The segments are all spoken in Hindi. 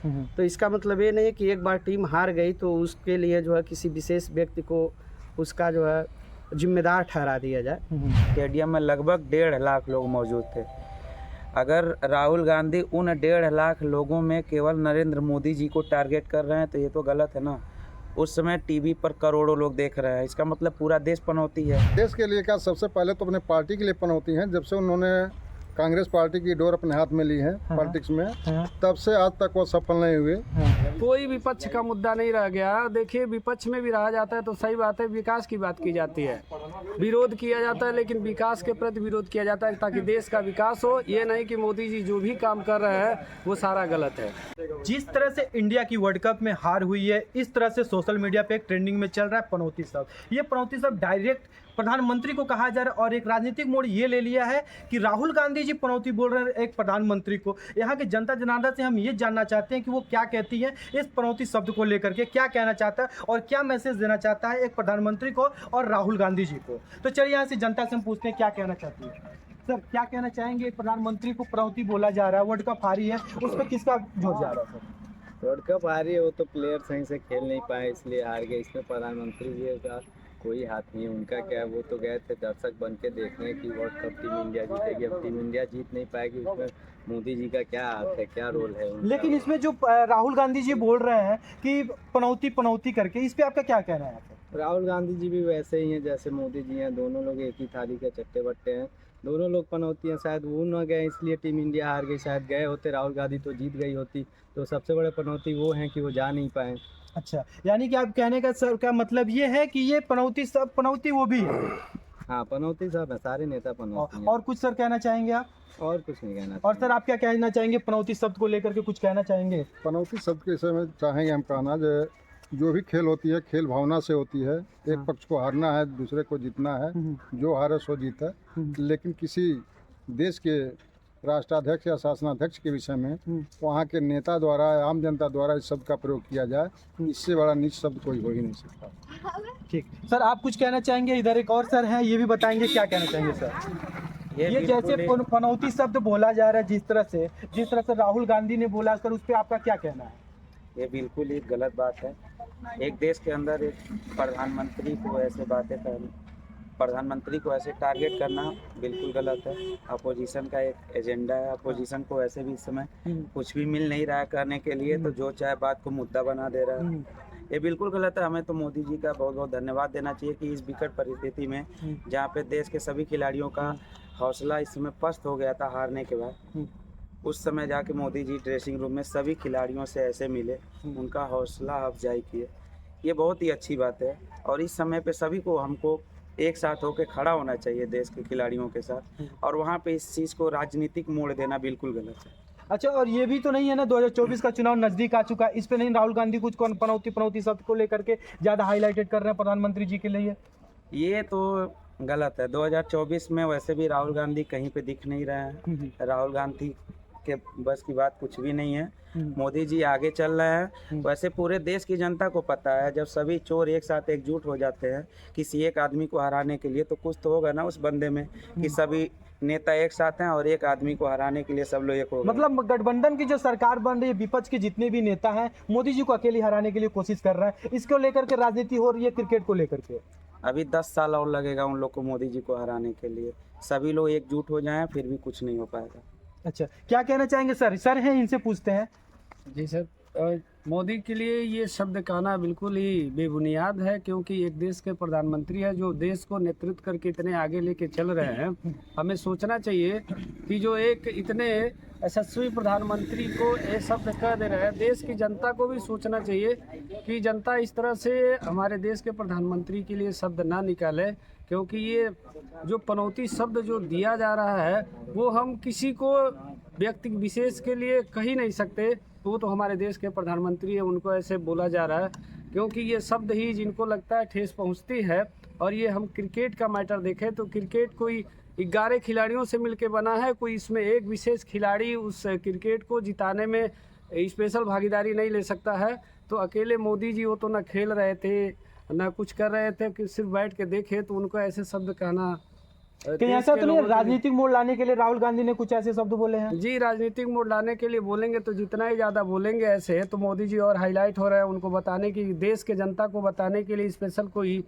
तो इसका मतलब ये नहीं है कि एक बार टीम हार गई तो उसके लिए जो है किसी विशेष व्यक्ति को उसका जो है जिम्मेदार ठहरा दिया जाए। स्टेडियम में लगभग 1.5 लाख लोग मौजूद थे। अगर राहुल गांधी उन 1.5 लाख लोगों में केवल नरेंद्र मोदी जी को टारगेट कर रहे हैं तो ये तो गलत है ना। उस समय टीवी पर करोड़ों लोग देख रहे हैं, इसका मतलब पूरा देश पनौती है। देश के लिए क्या, सबसे पहले तो अपने पार्टी के लिए पनौती हैं। जब से उन्होंने कांग्रेस पार्टी की डोर अपने हाथ में ली है पॉलिटिक्स में, तब से आज तक वो सफल नहीं हुए। कोई विपक्ष का मुद्दा नहीं रह गया। देखिए, विपक्ष में भी रहा जाता है तो सही बात है, विकास की बात की जाती है, विरोध किया जाता है, लेकिन विकास के प्रति विरोध किया जाता है ताकि देश का विकास हो। ये नहीं कि मोदी जी जो भी काम कर रहे हैं वो सारा गलत है। जिस तरह से इंडिया की वर्ल्ड कप में हार हुई है, इस तरह से सोशल मीडिया पे एक ट्रेंडिंग में चल रहा है पनौती शब्द। ये पनौती शब्द डायरेक्ट प्रधानमंत्री को कहा जा रहा है और एक राजनीतिक मोड़ ये ले लिया है कि राहुल गांधी जी पनौती बोल रहे हैं एक प्रधानमंत्री को। यहाँ के जनता जनार्दन से हम ये जानना चाहते हैं कि वो क्या कहती है इस पनौती शब्द को लेकर के, क्या कहना चाहता है और क्या मैसेज देना चाहता है एक प्रधानमंत्री को और राहुल गांधी जी को। तो चलिए यहाँ से जनता से हम पूछते हैं क्या कहना चाहती है। सर, क्या कहना चाहेंगे, प्रधानमंत्री को पनौती बोला जा रहा है, वर्ल्ड कप हारी है, उस पर किसका जोर जा रहा है? सर, वर्ल्ड कप हारी है, वो तो प्लेयर सही से खेल नहीं पाए इसलिए हार गए। इसमें प्रधानमंत्री जी का कोई हाथ नहीं है। उनका क्या है, वो तो गए थे दर्शक बन के देखने की वर्ल्ड कप टीम इंडिया जीतेगी। अब टीम इंडिया जीत नहीं पाएगी, उसमें मोदी जी का क्या हाथ है, क्या रोल है उनका? लेकिन इसमें जो राहुल गांधी जी बोल रहे हैं कि पनौती पनौती करके, इस पे आपका क्या कहना है? राहुल गांधी जी भी वैसे ही हैं जैसे मोदी जी हैं। दोनों लोग एक ही थाली के चट्टे बट्टे हैं, दोनों लोग पनौती हैं। शायद वो न गए इसलिए टीम इंडिया हार गई। शायद गए होते राहुल गांधी तो जीत गई होती। तो सबसे बड़े पनौती वो हैं कि वो जा नहीं पाए। अच्छा, यानी कि आप कहने का सर का मतलब ये है कि ये पनौती सब पनौती वो भी है? हाँ, पनौती सब है, सारे नेता पनौती हैं। और कुछ सर कहना चाहेंगे आप? और कुछ नहीं कहना। और सर, आप क्या कहना चाहेंगे पनौती शब्द को लेकर के, कुछ कहना चाहेंगे? पनौती शब्द के विषय में चाहेंगे हम कहना, जो भी खेल होती है खेल भावना से होती है। एक पक्ष को हारना है, दूसरे को जीतना है, जो हारे सो जीता। लेकिन किसी देश के राष्ट्राध्यक्ष या शासनाध्यक्ष के विषय में वहाँ के नेता द्वारा, आम जनता द्वारा इस शब्द का प्रयोग किया जाए, इससे बड़ा नीच शब्द कोई हो ही नहीं सकता। ठीक सर, आप कुछ कहना चाहेंगे? इधर एक और सर हैं, ये भी बताएंगे, क्या कहना चाहेंगे सर? ये जैसे पनौती शब्द बोला जा रहा है, जिस तरह से राहुल गांधी ने बोला, सर उस पर आपका क्या कहना है? ये बिल्कुल ही गलत बात है। एक देश के अंदर एक प्रधानमंत्री को ऐसे बातें करना, प्रधानमंत्री को ऐसे टारगेट करना बिल्कुल गलत है। अपोजिशन का एक एजेंडा है, अपोजिशन को ऐसे भी इस समय कुछ भी मिल नहीं रहा है करने के लिए, तो जो चाहे बात को मुद्दा बना दे रहा है। ये बिल्कुल गलत है। हमें तो मोदी जी का बहुत बहुत धन्यवाद देना चाहिए कि इस विकट परिस्थिति में, जहाँ पे देश के सभी खिलाड़ियों का हौसला इस समय पस्त हो गया था हारने के बाद, उस समय जाके मोदी जी ड्रेसिंग रूम में सभी खिलाड़ियों से ऐसे मिले, उनका हौसला अफजाई किए। ये बहुत ही अच्छी बात है और इस समय पे सभी को हमको एक साथ होकर खड़ा होना चाहिए देश के खिलाड़ियों के साथ, और वहाँ पे इस चीज़ को राजनीतिक मोड़ देना बिल्कुल गलत है। अच्छा, और ये भी तो नहीं है ना, 2024 का चुनाव नजदीक आ चुका है, इस पे नहीं राहुल गांधी कुछ पनौती शब्द को लेकर के ज्यादा हाईलाइटेड कर रहे हैं प्रधानमंत्री जी के लिए? ये तो गलत है। 2024 में वैसे भी राहुल गांधी कहीं पे दिख नहीं रहे हैं। राहुल गांधी के बस की बात कुछ भी नहीं है। मोदी जी आगे चल रहे हैं। वैसे पूरे देश की जनता को पता है, जब सभी चोर एक साथ एकजुट हो जाते हैं किसी एक आदमी को हराने के लिए, तो कुछ तो होगा ना उस बंदे में कि सभी नेता एक साथ हैं और एक आदमी को हराने के लिए सब लोग एक हो गए। मतलब गठबंधन की जो सरकार बन रही है, विपक्ष के जितने भी नेता हैं मोदी जी को अकेले हराने के लिए कोशिश कर रहे हैं। इसको लेकर के राजनीति हो रही है, क्रिकेट को लेकर के। अभी 10 साल और लगेगा उन लोग को मोदी जी को हराने के लिए। सभी लोग एकजुट हो जाएं फिर भी कुछ नहीं हो पाएगा। अच्छा, क्या कहना चाहेंगे सर? सर हैं, इनसे पूछते हैं। जी सर, मोदी के लिए ये शब्द कहना बिल्कुल ही बेबुनियाद है, क्योंकि एक देश के प्रधानमंत्री है जो देश को नेतृत्व करके इतने आगे लेके चल रहे हैं। हमें सोचना चाहिए कि जो एक इतने यशस्वी प्रधानमंत्री को ये शब्द कह दे रहे हैं, देश की जनता को भी सोचना चाहिए कि जनता इस तरह से हमारे देश के प्रधानमंत्री के लिए शब्द ना निकाले, क्योंकि ये जो पनौती शब्द जो दिया जा रहा है वो हम किसी को व्यक्ति विशेष के लिए कह ही नहीं सकते। वो तो हमारे देश के प्रधानमंत्री है, उनको ऐसे बोला जा रहा है, क्योंकि ये शब्द ही जिनको लगता है ठेस पहुंचती है। और ये हम क्रिकेट का मैटर देखें तो क्रिकेट कोई 11 खिलाड़ियों से मिलकर बना है, कोई इसमें एक विशेष खिलाड़ी उस क्रिकेट को जिताने में स्पेशल भागीदारी नहीं ले सकता है। तो अकेले मोदी जी वो तो ना खेल रहे थे ना कुछ कर रहे थे, कि सिर्फ बैठ के देखे, तो उनको ऐसे शब्द कहना कहीं देश ऐसा के तो नहीं लोगों के लिए- राजनीतिक मोड़ लाने के लिए राहुल गांधी ने कुछ ऐसे शब्द बोले हैं? जी, राजनीतिक मोड़ लाने के लिए बोलेंगे तो जितना ही ज़्यादा बोलेंगे ऐसे, तो मोदी जी और हाईलाइट हो रहे हैं, उनको बताने की, देश के जनता को बताने के लिए स्पेशल कोई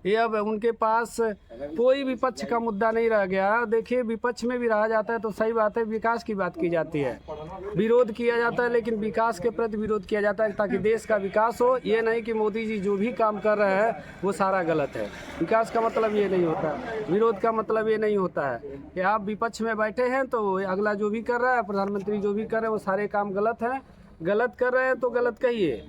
ये अब उनके पास कोई विपक्ष का मुद्दा नहीं रह गया। देखिए, विपक्ष में भी रहा जाता है तो सही बात है, विकास की बात की जाती है, विरोध किया जाता है, लेकिन विकास के प्रति विरोध किया जाता है ताकि देश का विकास हो। ये नहीं कि मोदी जी जो भी काम कर रहे हैं वो सारा गलत है। विकास का मतलब ये नहीं होता, विरोध का मतलब ये नहीं होता है कि आप विपक्ष में बैठे हैं तो अगला जो भी कर रहा है, प्रधानमंत्री जो भी कर रहे हैं वो सारे काम गलत हैं। गलत कर रहे हैं तो गलत कहिए,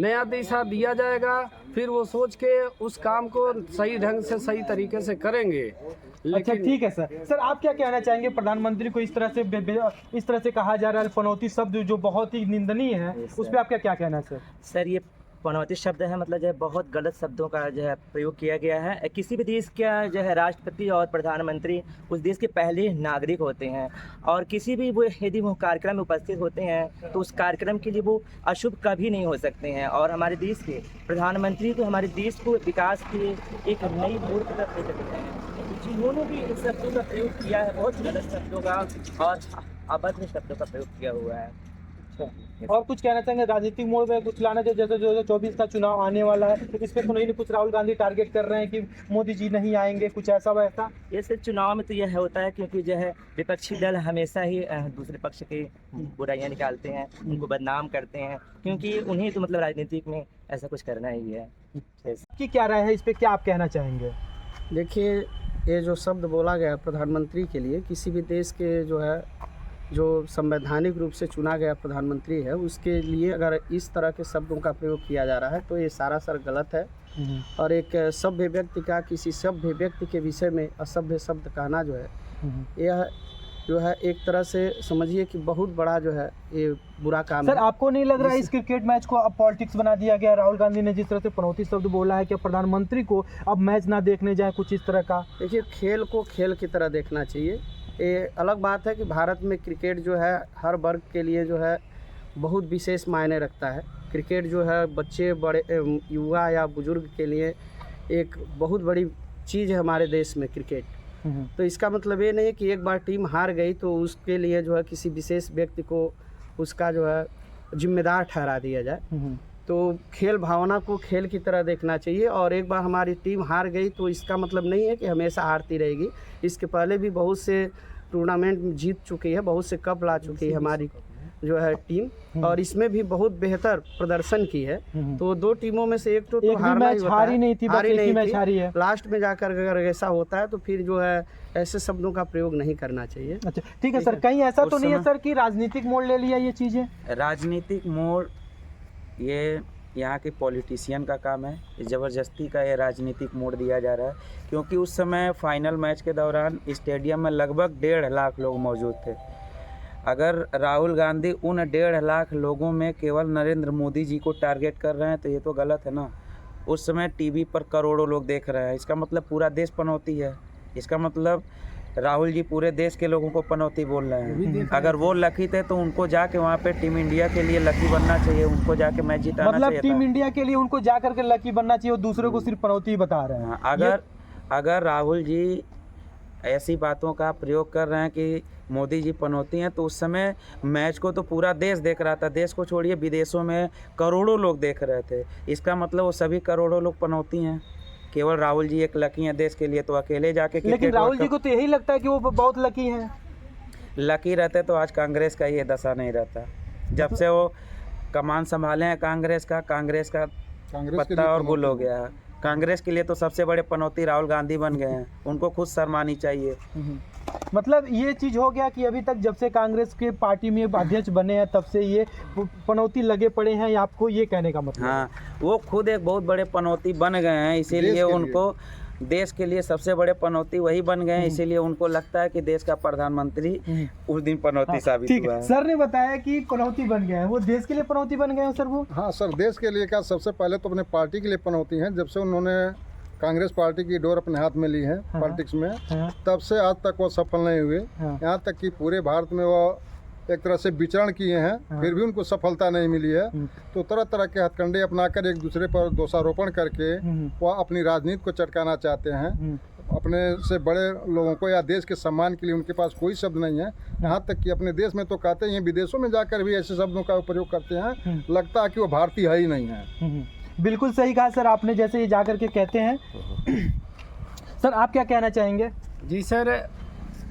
नया दिशा दिया जाएगा, फिर वो सोच के उस काम को सही ढंग से सही तरीके से करेंगे। अच्छा, ठीक है सर। सर, आप क्या कहना चाहेंगे प्रधानमंत्री को इस तरह से कहा जा रहा है, पनौती शब्द जो बहुत ही निंदनीय है, उस पर आपका क्या कहना है सर? सर, ये पनौती शब्द है, मतलब जो है बहुत गलत शब्दों का जो है प्रयोग किया गया है। किसी भी देश का जो है राष्ट्रपति और प्रधानमंत्री उस देश के पहले नागरिक होते हैं, और किसी भी वो यदि वो कार्यक्रम में उपस्थित होते हैं तो उस कार्यक्रम के लिए वो अशुभ कभी नहीं हो सकते हैं। और हमारे देश के प्रधानमंत्री को हमारे देश को विकास की एक नई मोड़ की तरफ ले सकते हैं। जिन्होंने भी इन शब्दों का प्रयोग किया है, बहुत गलत शब्दों का और अभद्र शब्दों का प्रयोग किया हुआ है। और कुछ कहना चाहेंगे राजनीतिक मोड़ में कुछ लाना चाहिए, जैसे 2024 का चुनाव आने वाला है, इस पे तो नहीं कुछ राहुल गांधी टारगेट कर रहे हैं कि मोदी जी नहीं आएंगे, कुछ ऐसा वैसा? ये सिर्फ चुनाव में तो यह होता है क्योंकि जो है विपक्षी दल हमेशा ही दूसरे पक्ष की बुराइयां निकालते हैं, उनको बदनाम करते हैं, क्योंकि उन्हें तो मतलब राजनीतिक में ऐसा कुछ करना ही है। कि क्या राय है इस पे, क्या आप कहना चाहेंगे? देखिए, ये जो शब्द बोला गया प्रधानमंत्री के लिए, किसी भी देश के जो संवैधानिक रूप से चुना गया प्रधानमंत्री है, उसके लिए अगर इस तरह के शब्दों का प्रयोग किया जा रहा है तो ये सरासर गलत है। और एक सभ्य व्यक्ति का किसी सभ्य व्यक्ति के विषय में असभ्य शब्द कहना जो है, यह जो है एक तरह से समझिए कि बहुत बड़ा जो है ये बुरा काम सर, है। आपको नहीं लग रहा है इस क्रिकेट मैच को अब पॉलिटिक्स बना दिया गया? राहुल गांधी ने जिस तरह से पनौती शब्द बोला है कि प्रधानमंत्री को अब मैच ना देखने जाए, कुछ इस तरह का? देखिए, खेल को खेल की तरह देखना चाहिए। ये अलग बात है कि भारत में क्रिकेट जो है हर वर्ग के लिए जो है बहुत विशेष मायने रखता है। क्रिकेट जो है बच्चे, बड़े, युवा या बुजुर्ग के लिए एक बहुत बड़ी चीज़ है हमारे देश में क्रिकेट। तो इसका मतलब ये नहीं है कि एक बार टीम हार गई तो उसके लिए जो है किसी विशेष व्यक्ति को उसका जो है जिम्मेदार ठहरा दिया जाए। तो खेल भावना को खेल की तरह देखना चाहिए, और एक बार हमारी टीम हार गई तो इसका मतलब नहीं है कि हमेशा हारती रहेगी। इसके पहले भी बहुत से टूर्नामेंट जीत चुकी है, बहुत से कप ला चुकी है हमारी जो है टीम, और इसमें भी बहुत बेहतर प्रदर्शन की है। तो दो टीमों में से एक तो हारना ही होता है, हारी नहीं थी, हारी नहीं मैच हारी है। लास्ट में जाकर अगर ऐसा होता है तो फिर जो है ऐसे शब्दों का प्रयोग नहीं करना चाहिए। अच्छा, ठीक है सर। कहीं ऐसा तो नहीं है सर कि राजनीतिक मोड़ ले लिया ये चीज़ें? राजनीतिक मोड़ ये यहाँ के पॉलिटिशियन का काम है, ज़बरदस्ती का ये राजनीतिक मोड़ दिया जा रहा है। क्योंकि उस समय फाइनल मैच के दौरान स्टेडियम में लगभग 1.5 लाख लोग मौजूद थे। अगर राहुल गांधी उन 1.5 लाख लोगों में केवल नरेंद्र मोदी जी को टारगेट कर रहे हैं तो ये तो गलत है ना। उस समय टीवी पर करोड़ों लोग देख रहे हैं, इसका मतलब पूरा देश पनौती है। इसका मतलब राहुल जी पूरे देश के लोगों को पनौती बोल रहे हैं। अगर वो लकी थे तो उनको जाके वहाँ पे टीम इंडिया के लिए लकी बनना चाहिए, उनको जाके मैच जिताना मतलब चाहिए। टीम इंडिया के लिए उनको जा करके लकी बनना चाहिए, और दूसरे को सिर्फ पनौती बता रहे हैं। अगर राहुल जी ऐसी बातों का प्रयोग कर रहे हैं कि मोदी जी पनौती हैं, तो उस समय मैच को तो पूरा देश देख रहा था। देश को छोड़िए, विदेशों में करोड़ों लोग देख रहे थे। इसका मतलब वो सभी करोड़ों लोग पनौती हैं, केवल राहुल जी एक लकी हैं देश के लिए, तो अकेले जाके। लेकिन राहुल जी को तो यही लगता है कि वो बहुत लकी हैं। लकी रहते तो आज कांग्रेस का ये दशा नहीं रहता। जब से वो कमान संभाले हैं कांग्रेस का पत्ता और गुल हो गया है। कांग्रेस के लिए तो सबसे बड़े पनौती राहुल गांधी बन गए हैं, उनको खुद शर्मानी चाहिए। मतलब ये चीज़ हो गया कि अभी तक जब से कांग्रेस के पार्टी में अध्यक्ष बने हैं तब से ये पनौती लगे पड़े हैं, या आपको ये कहने का मतलब? हाँ, वो खुद एक बहुत बड़े पनौती बन गए हैं, इसीलिए उनको देश के लिए सबसे बड़े पनौती वही बन गए हैं। इसीलिए उनको लगता है कि देश का प्रधानमंत्री उस दिन पनौती साबित हुआ है। सर ने बताया कि पनौती बन गए हैं, वो देश के लिए पनौती बन गए हैं सर वो? हाँ सर, देश के लिए क्या, सबसे पहले तो अपने पार्टी के लिए पनौती हैं। जब से उन्होंने कांग्रेस पार्टी की डोर अपने हाथ में ली है पॉलिटिक्स में, तब से आज तक वो सफल नहीं हुए। यहाँ तक कि पूरे भारत में वो एक तरह से विचरण किए हैं, फिर भी उनको सफलता नहीं मिली है। तो तरह तरह के हथकंडे अपनाकर एक दूसरे पर दोषारोपण करके वो अपनी राजनीति को चटकाना चाहते हैं। अपने से बड़े लोगों को या देश के सम्मान के लिए उनके पास कोई शब्द नहीं है। यहाँ तक कि अपने देश में तो कहते ही हैं, विदेशों में जाकर भी ऐसे शब्दों का प्रयोग करते हैं, लगता है कि वो भारतीय है ही नहीं है। बिल्कुल सही कहा सर आपने, जैसे ये जा करके कहते हैं। सर आप क्या कहना चाहेंगे? जी सर,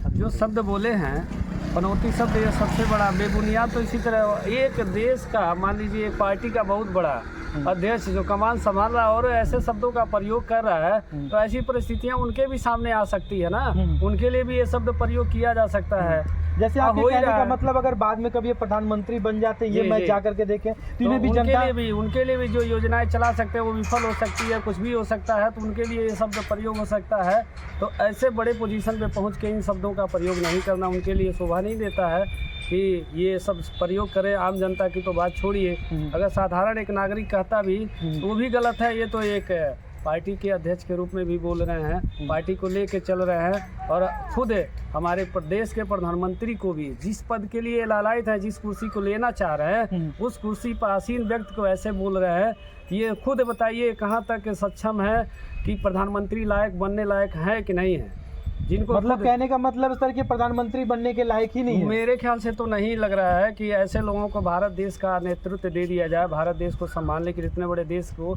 जो शब्द बोले हैं पनौती शब्द, ये सबसे बड़ा बेबुनियाद। तो इसी तरह एक देश का, मान लीजिए एक पार्टी का बहुत बड़ा अध्यक्ष जो कमान संभाल रहा है और ऐसे शब्दों का प्रयोग कर रहा है, तो ऐसी परिस्थितियां उनके भी सामने आ सकती है ना, उनके लिए भी ये शब्द प्रयोग किया जा सकता है। जैसे हाँ, आपके हो ही कहने रहा का है। मतलब अगर बाद में कभी ये प्रधानमंत्री बन जाते हैं, ये जी, मैच जी। जा करके देखें, तो इन्हें भी उनके जनता उनके लिए भी जो योजनाएं चला सकते हैं वो विफल हो सकती है, कुछ भी हो सकता है, तो उनके लिए ये शब्द प्रयोग हो सकता है। तो ऐसे बड़े पोजीशन पे पहुंच के इन शब्दों का प्रयोग नहीं करना उनके लिए शोभा नहीं देता है कि ये सब प्रयोग करें। आम जनता की तो बात छोड़िए, अगर साधारण एक नागरिक कहता भी तो वो भी गलत है। ये तो एक पार्टी के अध्यक्ष के रूप में भी बोल रहे हैं, पार्टी को लेके चल रहे हैं, और खुद हमारे प्रदेश के प्रधानमंत्री को भी जिस पद के लिए लालायित है, जिस कुर्सी को लेना चाह रहे हैं, उस कुर्सी पर आसीन व्यक्ति को ऐसे बोल रहे हैं। ये खुद बताइए कहाँ तक सक्षम है कि प्रधानमंत्री लायक बनने लायक है कि नहीं है, जिनको मतलब कहने का मतलब सर कि प्रधानमंत्री बनने के लायक ही नहीं है। मेरे ख्याल से तो नहीं लग रहा है कि ऐसे लोगों को भारत देश का नेतृत्व दे दिया जाए, भारत देश को संभालने के लिए। इतने बड़े देश को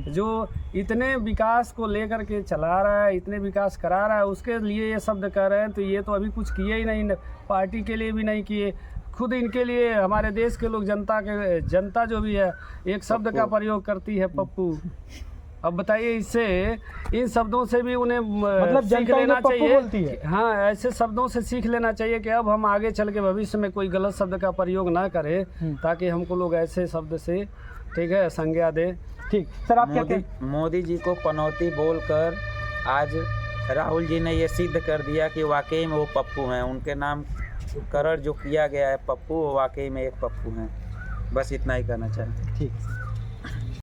जो इतने विकास को लेकर के चला रहा है, इतने विकास करा रहा है, उसके लिए ये शब्द कह रहे हैं, तो ये तो अभी कुछ किए ही नहीं, पार्टी के लिए भी नहीं किए, खुद इनके लिए हमारे देश के लोग, जनता जो भी है, एक शब्द का प्रयोग करती है, पप्पू। अब बताइए, इससे इन शब्दों से भी उन्हें मतलब सीख जनता लेना इन्हें पप्पू चाहिए। बोलती है। हाँ, ऐसे शब्दों से सीख लेना चाहिए कि अब हम आगे चल के भविष्य में कोई गलत शब्द का प्रयोग ना करें, ताकि हमको लोग ऐसे शब्द से, ठीक है, संज्ञा दे। ठीक सर, आप क्या कहते मोदी जी को पनौती बोलकर आज राहुल जी ने ये सिद्ध कर दिया कि वाकई में वो पप्पू हैं। उनके नाम करण जो किया गया है पप्पू, वो वाकई में एक पप्पू हैं। बस इतना ही कहना चाहते हैं। ठीक।